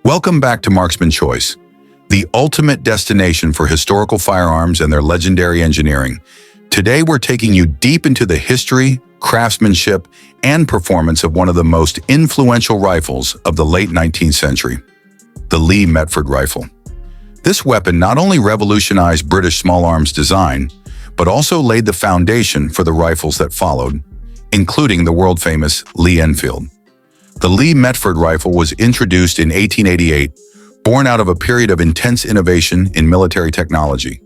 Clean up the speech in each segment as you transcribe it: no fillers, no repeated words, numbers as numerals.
Welcome back to Marksman Choice, the ultimate destination for historical firearms and their legendary engineering. Today we're taking you deep into the history, craftsmanship, and performance of one of the most influential rifles of the late 19th century, the Lee Metford Rifle. This weapon not only revolutionized British small arms design, but also laid the foundation for the rifles that followed, including the world-famous Lee Enfield. The Lee Metford rifle was introduced in 1888, born out of a period of intense innovation in military technology.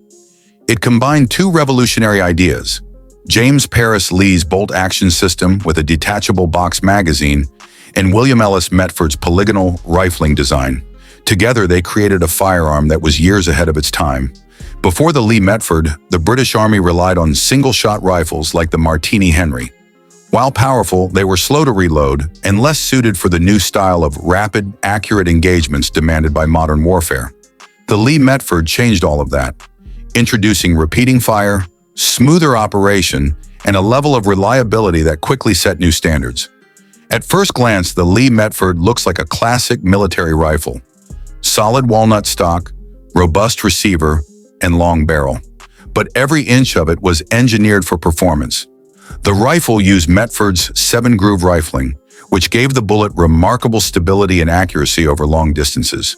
It combined two revolutionary ideas: James Paris Lee's bolt-action system with a detachable box magazine, and William Ellis Metford's polygonal rifling design. Together, they created a firearm that was years ahead of its time. Before the Lee Metford, the British Army relied on single-shot rifles like the Martini-Henry. While powerful, they were slow to reload and less suited for the new style of rapid, accurate engagements demanded by modern warfare. The Lee Metford changed all of that, introducing repeating fire, smoother operation, and a level of reliability that quickly set new standards. At first glance, the Lee Metford looks like a classic military rifle. Solid walnut stock, robust receiver, and long barrel. But every inch of it was engineered for performance. The rifle used Metford's 7-groove rifling, which gave the bullet remarkable stability and accuracy over long distances.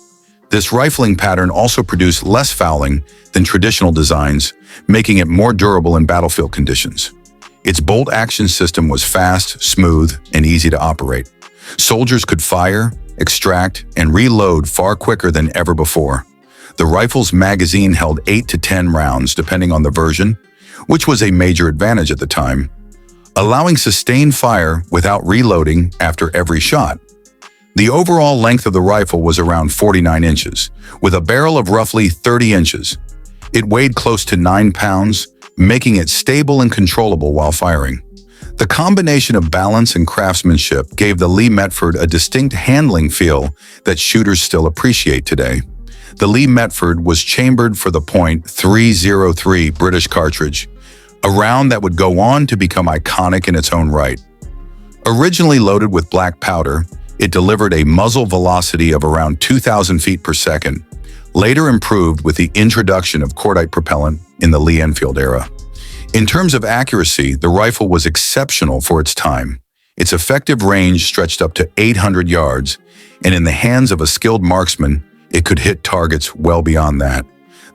This rifling pattern also produced less fouling than traditional designs, making it more durable in battlefield conditions. Its bolt-action system was fast, smooth, and easy to operate. Soldiers could fire, extract, and reload far quicker than ever before. The rifle's magazine held 8 to 10 rounds, depending on the version, which was a major advantage at the time, allowing sustained fire without reloading after every shot. The overall length of the rifle was around 49 inches, with a barrel of roughly 30 inches. It weighed close to 9 pounds, making it stable and controllable while firing. The combination of balance and craftsmanship gave the Lee Metford a distinct handling feel that shooters still appreciate today. The Lee Metford was chambered for the .303 British cartridge, a round that would go on to become iconic in its own right. Originally loaded with black powder, it delivered a muzzle velocity of around 2,000 feet per second, later improved with the introduction of cordite propellant in the Lee Enfield era. In terms of accuracy, the rifle was exceptional for its time. Its effective range stretched up to 800 yards, and in the hands of a skilled marksman, it could hit targets well beyond that.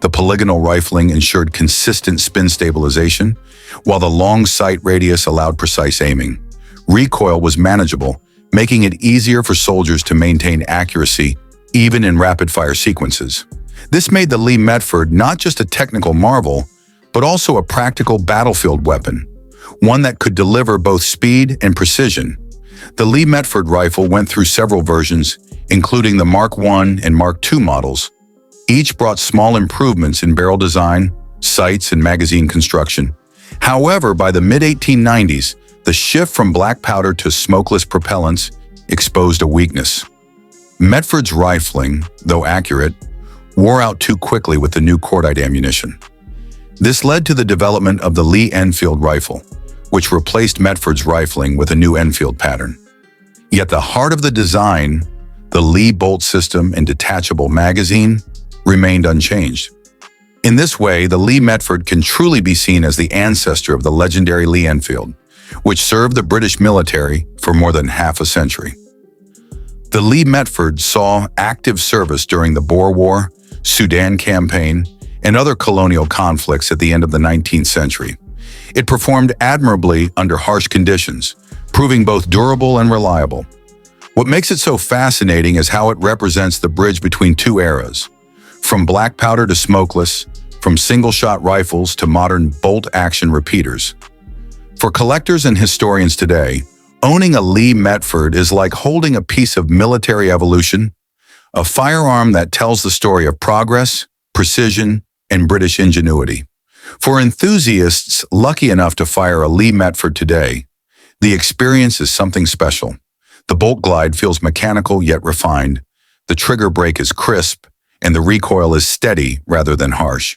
The polygonal rifling ensured consistent spin stabilization, while the long sight radius allowed precise aiming. Recoil was manageable, making it easier for soldiers to maintain accuracy even in rapid-fire sequences. This made the Lee Metford not just a technical marvel, but also a practical battlefield weapon, one that could deliver both speed and precision. The Lee Metford rifle went through several versions, including the Mark I and Mark II models. Each brought small improvements in barrel design, sights, and magazine construction. However, by the mid-1890s, the shift from black powder to smokeless propellants exposed a weakness. Metford's rifling, though accurate, wore out too quickly with the new cordite ammunition. This led to the development of the Lee Enfield rifle, which replaced Metford's rifling with a new Enfield pattern. Yet the heart of the design, the Lee bolt system and detachable magazine, remained unchanged. In this way, the Lee Metford can truly be seen as the ancestor of the legendary Lee Enfield, which served the British military for more than half a century. The Lee Metford saw active service during the Boer War, Sudan Campaign, and other colonial conflicts at the end of the 19th century. It performed admirably under harsh conditions, proving both durable and reliable. What makes it so fascinating is how it represents the bridge between two eras, from black powder to smokeless, from single-shot rifles to modern bolt-action repeaters. For collectors and historians today, owning a Lee Metford is like holding a piece of military evolution, a firearm that tells the story of progress, precision, and British ingenuity. For enthusiasts lucky enough to fire a Lee Metford today, the experience is something special. The bolt glide feels mechanical yet refined, the trigger break is crisp, and the recoil is steady rather than harsh.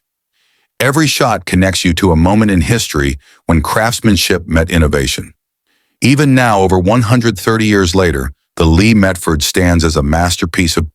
Every shot connects you to a moment in history when craftsmanship met innovation. Even now, over 130 years later, the Lee Metford stands as a masterpiece of